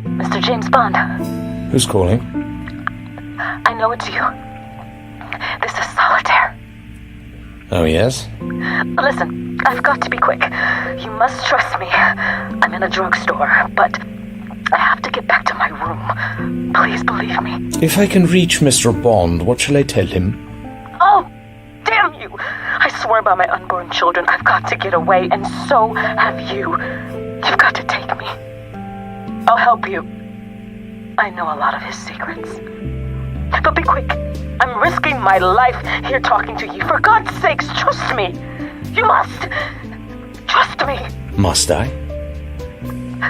Mr. James Bond. Who's calling? I know it's you. This is Solitaire. Oh, yes? Listen, I've got to be quick. You must trust me. I'm in a drugstore, but I have to get back to my room. Please believe me. If I can reach Mr. Bond, what shall I tell him? Oh, damn you! I swear by my unborn children, I've got to get away, and so have you. You've got to take me. I'll help you. I know a lot of his secrets. But be quick. I'm risking my life here talking to you. For God's sakes, trust me. You must. Trust me. Must I?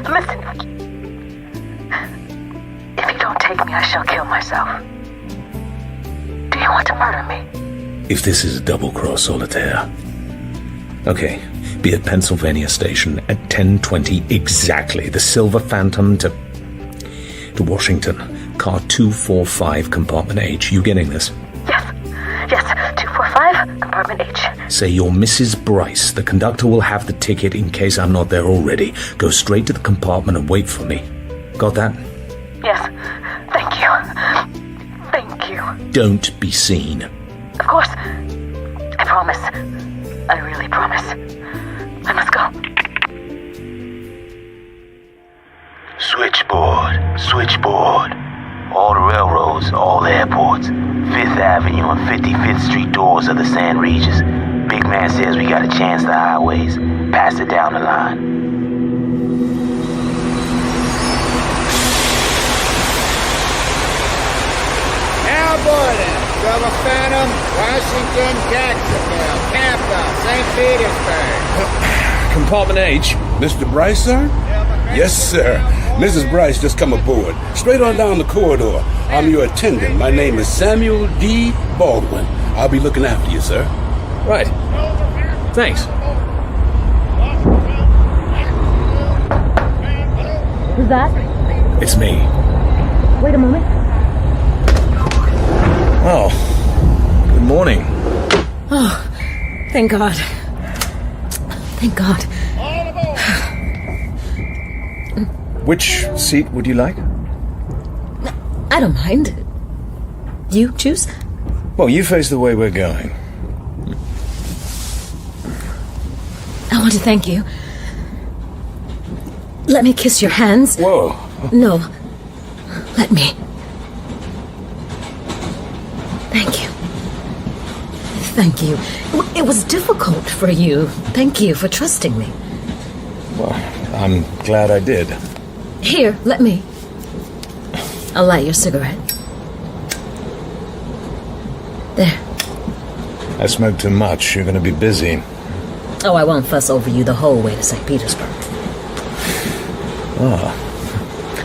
Listen. If you don't take me, I shall kill myself. Do you want to murder me? If this is a double-cross, Solitaire. Okay, be at Pennsylvania Station at 10:20 exactly. The Silver Phantom to Washington. Car 245, compartment H. You getting this? Yes, 245, compartment H. Say you're Mrs. Bryce. The conductor will have the ticket in case I'm not there already. Go straight to the compartment and wait for me. Got that? Yes, thank you. Thank you. Don't be seen. Of course. I promise. I really promise. I must go. Switchboard. All the railroads, all the airports. 5th Avenue and 55th Street doors of the San Regis. Big man says we got a chance the highways. Pass it down the line. Now boarding. Silver Phantom, Washington, Jacksonville, Tampa, St. Petersburg. Compartment H. Mr. Bryce, sir? Yes, sir. Mrs. Bryce just come aboard. Straight on down the corridor. I'm your attendant. My name is Samuel D. Baldwin. I'll be looking after you, sir. Right. Thanks. Who's that? It's me. Wait a moment. Oh, good morning. Oh, thank God. Thank God. Which seat would you like? I don't mind. You choose? Well, you face the way we're going. I want to thank you. Let me kiss your hands. Whoa. No. Let me. Thank you. Thank you. It was difficult for you. Thank you for trusting me. Well, I'm glad I did. Here, let me. I'll light your cigarette. There. I smoke too much. You're going to be busy. Oh, I won't fuss over you the whole way to St. Petersburg. Oh.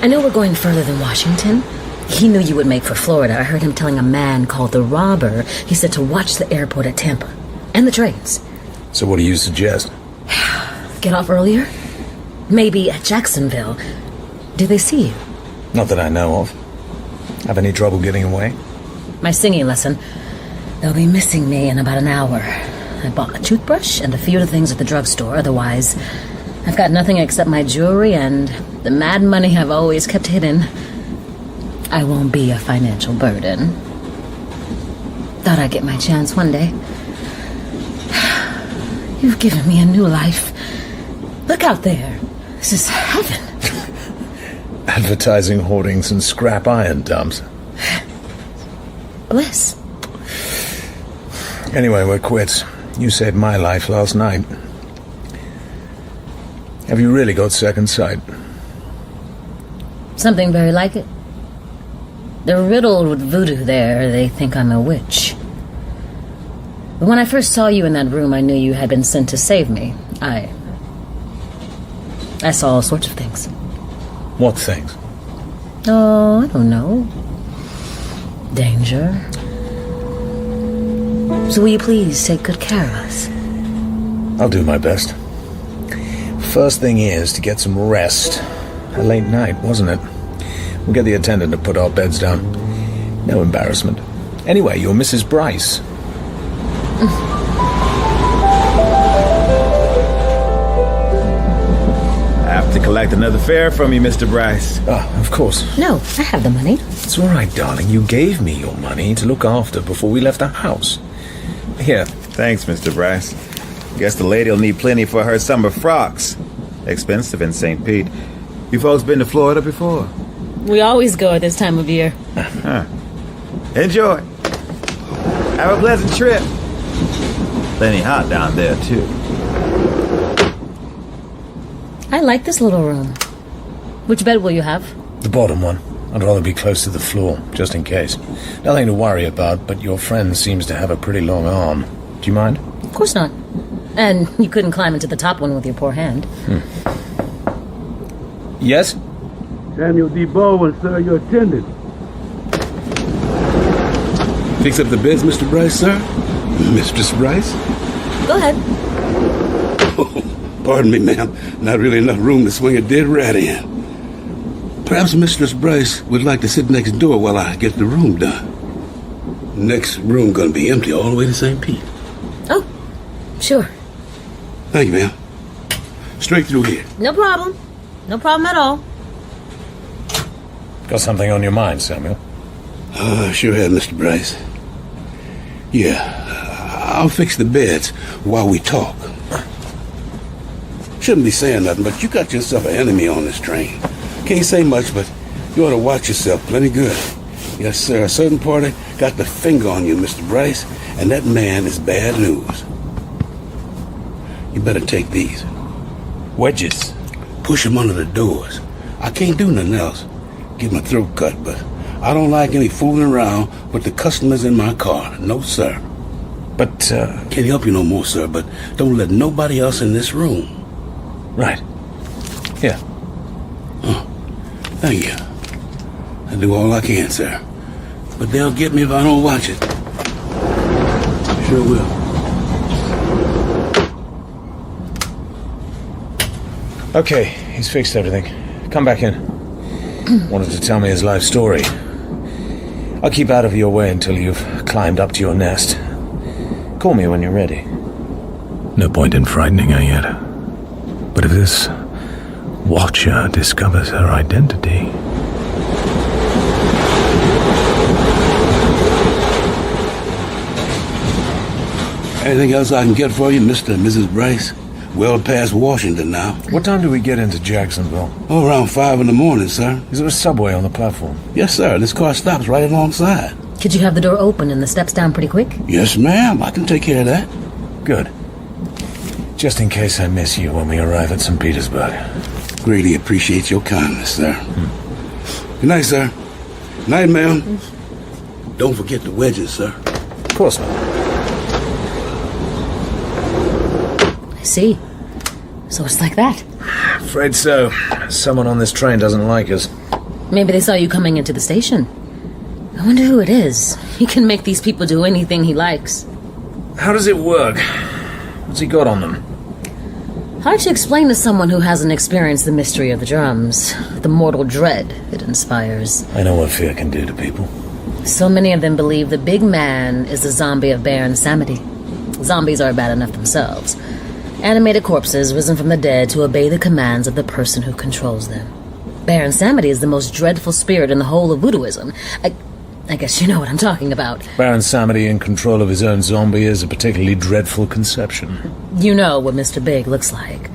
I know we're going further than Washington. He knew you would make for Florida. I heard him telling a man called the Robber, he said to watch the airport at Tampa. And the trains. So what do you suggest? Get off earlier? Maybe at Jacksonville. Did they see you? Not that I know of. Have any trouble getting away? My singing lesson. They'll be missing me in about an hour. I bought a toothbrush and a few other things at the drugstore. Otherwise, I've got nothing except my jewelry and the mad money I've always kept hidden. I won't be a financial burden. Thought I'd get my chance one day. You've given me a new life. Look out there. This is heaven. Advertising hoardings and scrap iron dumps. Bliss. Anyway, we're quits. You saved my life last night. Have you really got second sight? Something very like it. They're riddled with voodoo there. They think I'm a witch. But when I first saw you in that room, I knew you had been sent to save me. I saw all sorts of things. What things? Oh, I don't know. Danger. So will you please take good care of us? I'll do my best. First thing is to get some rest. A late night, wasn't it? We'll get the attendant to put our beds down. No embarrassment. Anyway, you're Mrs. Bryce. to collect another fare from you, Mr. Bryce. Of course. No, I have the money. It's all right, darling. You gave me your money to look after before we left the house. Here. Thanks, Mr. Bryce. Guess the lady'll need plenty for her summer frocks. Expensive in St. Pete. You folks been to Florida before? We always go at this time of year. Enjoy. Have a pleasant trip. Plenty hot down there, too. I like this little room. Which bed will you have? The bottom one. I'd rather be close to the floor, just in case. Nothing to worry about, but your friend seems to have a pretty long arm. Do you mind? Of course not. And you couldn't climb into the top one with your poor hand. Yes? Samuel D. Baldwin, sir, your attendant. Fix up the beds, Mr. Bryce, sir? Mistress Bryce? Go ahead. Oh, pardon me, ma'am. Not really enough room to swing a dead rat in. Perhaps Mistress Bryce would like to sit next door while I get the room done. Next room gonna be empty all the way to St. Pete. Oh, sure. Thank you, ma'am. Straight through here. No problem. No problem at all. Got something on your mind, Samuel? Sure have, Mr. Bryce. Yeah, I'll fix the beds while we talk. Shouldn't be saying nothing, but you got yourself an enemy on this train. Can't say much, but you ought to watch yourself plenty good. Yes, sir, a certain party got the finger on you, Mr. Bryce, and that man is bad news. You better take these. Wedges. Push them under the doors. I can't do nothing else. Get my throat cut, but I don't like any fooling around with the customers in my car. No, sir. But, Can't help you no more, sir, but don't let nobody else in this room. Right. Here. Thank you. I do all I can, sir. But they'll get me if I don't watch it. Sure will. Okay, he's fixed everything. Come back in. Wanted to tell me his life story. I'll keep out of your way until you've climbed up to your nest. Call me when you're ready. No point in frightening her yet. But if this Watcher discovers her identity... Anything else I can get for you, Mr. and Mrs. Bryce? Well past Washington now. What time do we get into Jacksonville? Oh, around 5 in the morning, sir. Is there a subway on the platform? Yes, sir. This car stops right alongside. Could you have the door open and the steps down pretty quick? Yes, ma'am. I can take care of that. Good. Just in case I miss you when we arrive at St. Petersburg. Greatly appreciate your kindness, sir. Good night, sir. Night, ma'am. Don't forget the wedges, sir. Of course not. I see. So it's like that. Afraid so. Someone on this train doesn't like us. Maybe they saw you coming into the station. I wonder who it is. He can make these people do anything he likes. How does it work? What's he got on them? Hard to explain to someone who hasn't experienced the mystery of the drums, the mortal dread it inspires. I know what fear can do to people. So many of them believe the big man is the zombie of Baron Samedi. Zombies are bad enough themselves. Animated corpses risen from the dead to obey the commands of the person who controls them. Baron Samedi is the most dreadful spirit in the whole of voodooism. I guess you know what I'm talking about. Baron Samedi in control of his own zombie is a particularly dreadful conception. You know what Mr. Big looks like.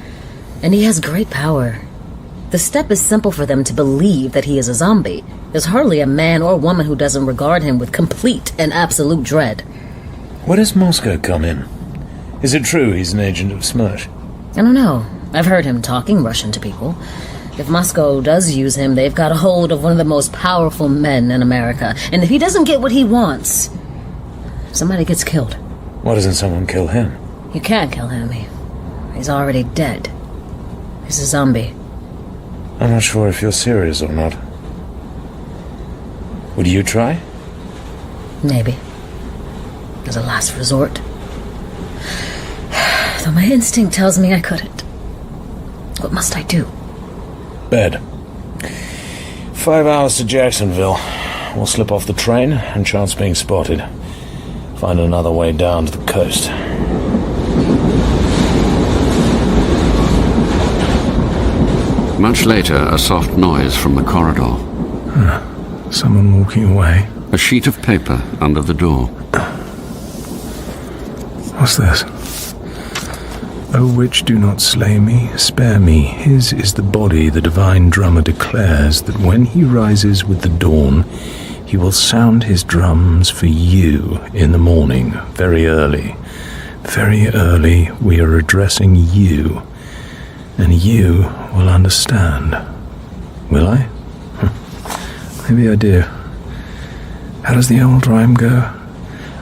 And he has great power. The step is simple for them to believe that he is a zombie. There's hardly a man or woman who doesn't regard him with complete and absolute dread. Where does Moscow come in? Is it true he's an agent of Smirch? I don't know. I've heard him talking Russian to people. If Moscow does use him, they've got a hold of one of the most powerful men in America. And if he doesn't get what he wants, somebody gets killed. Why doesn't someone kill him? You can't kill him. He's already dead. He's a zombie. I'm not sure if you're serious or not. Would you try? Maybe. As a last resort. Though my instinct tells me I couldn't. What must I do? Bed. 5 hours to Jacksonville. We'll slip off the train and chance being spotted. Find another way down to the coast. Much later, a soft noise from the corridor. Someone walking away. A sheet of paper under the door. What's this? O witch, do not slay me, spare me. His is the body, the divine drummer declares that when he rises with the dawn, he will sound his drums for you in the morning, very early. Very early, we are addressing you, and you will understand. Will I? Maybe I do. How does the old rhyme go?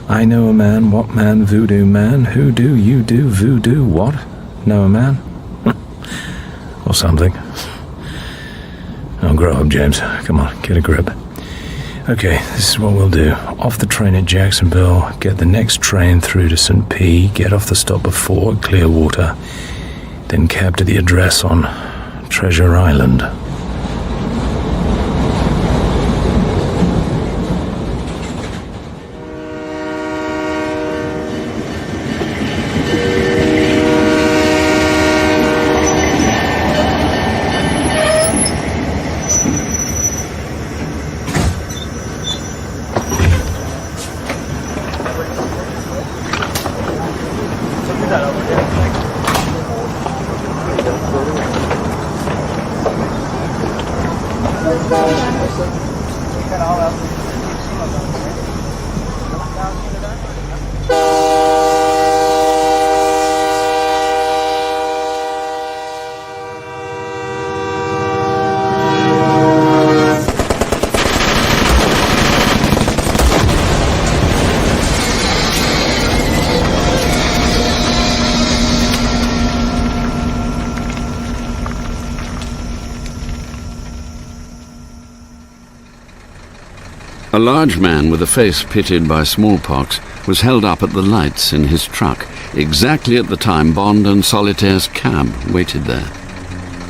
I know a man, what man, voodoo man, who do you do, voodoo, what? Know a man? Or something. Oh, grow up, James. Come on, get a grip. Okay, this is what we'll do. Off the train at Jacksonville, get the next train through to St. P, get off the stop before at Clearwater, then cab to the address on Treasure Island. A large man with a face pitted by smallpox was held up at the lights in his truck, exactly at the time Bond and Solitaire's cab waited there.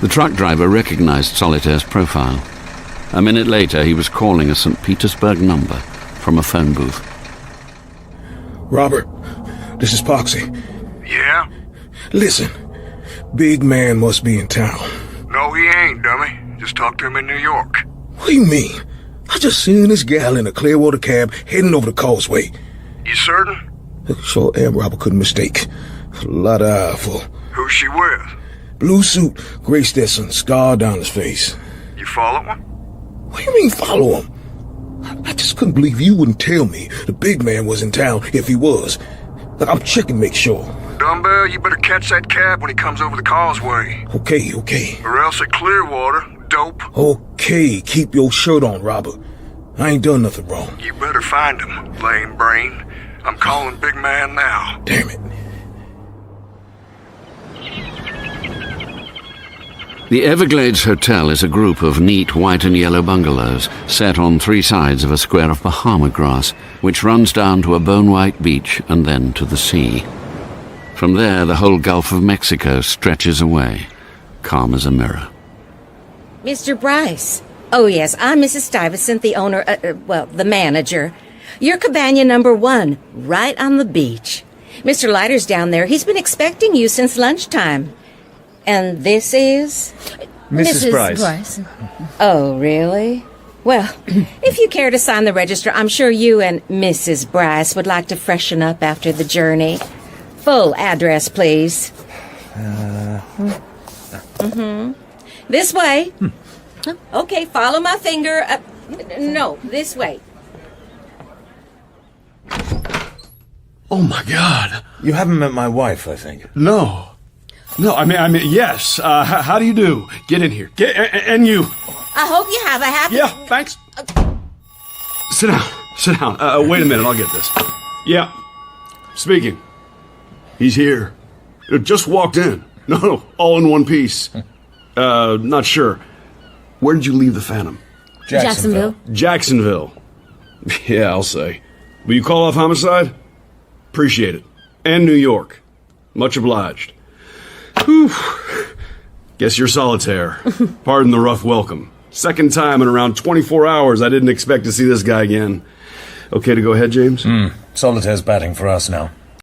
The truck driver recognized Solitaire's profile. A minute later, he was calling a St. Petersburg number from a phone booth. Robert, this is Poxy. Yeah? Listen, big man must be in town. No, he ain't, dummy. Just talked to him in New York. What do you mean? I just seen this gal in a Clearwater cab heading over the causeway. You certain? Sure am, Robert couldn't mistake. A lot of eye for. Who's she with? Blue suit, gray Stetson, scar down his face. You follow him? What do you mean follow him? I just couldn't believe you wouldn't tell me the big man was in town if he was. Look, I'm checking to make sure. Dumbbell, you better catch that cab when he comes over the causeway. Okay. Or else at Clearwater, dope. Okay, keep your shirt on, Robert. I ain't done nothing wrong. You better find him, lame brain. I'm calling big man now. Damn it. The Everglades Hotel is a group of neat white and yellow bungalows set on three sides of a square of Bahama grass, which runs down to a bone-white beach and then to the sea. From there, the whole Gulf of Mexico stretches away, calm as a mirror. Mr. Bryce. Oh, yes, I'm Mrs. Stuyvesant, the owner, the manager. Your cabana number 1, right on the beach. Mr. Leiter's down there. He's been expecting you since lunchtime. And this is? Mrs. Bryce. Oh, really? Well, if you care to sign the register, I'm sure you and Mrs. Bryce would like to freshen up after the journey. Full address, please. This way. Okay, follow my finger. No, this way. Oh, my God. You haven't met my wife, I think. No, I mean, yes. How do you do? Get in here. And you. I hope you have a happy... Yeah, thanks. Sit down. Wait a minute, I'll get this. Yeah, speaking. He's here. Just walked in. No, all in one piece. Not sure. Where did you leave the Phantom? Jacksonville. Yeah, I'll say. Will you call off homicide? Appreciate it. And New York. Much obliged. Whew. Guess you're Solitaire. Pardon the rough welcome. Second time in around 24 hours I didn't expect to see this guy again. Okay to go ahead, James? Solitaire's batting for us now.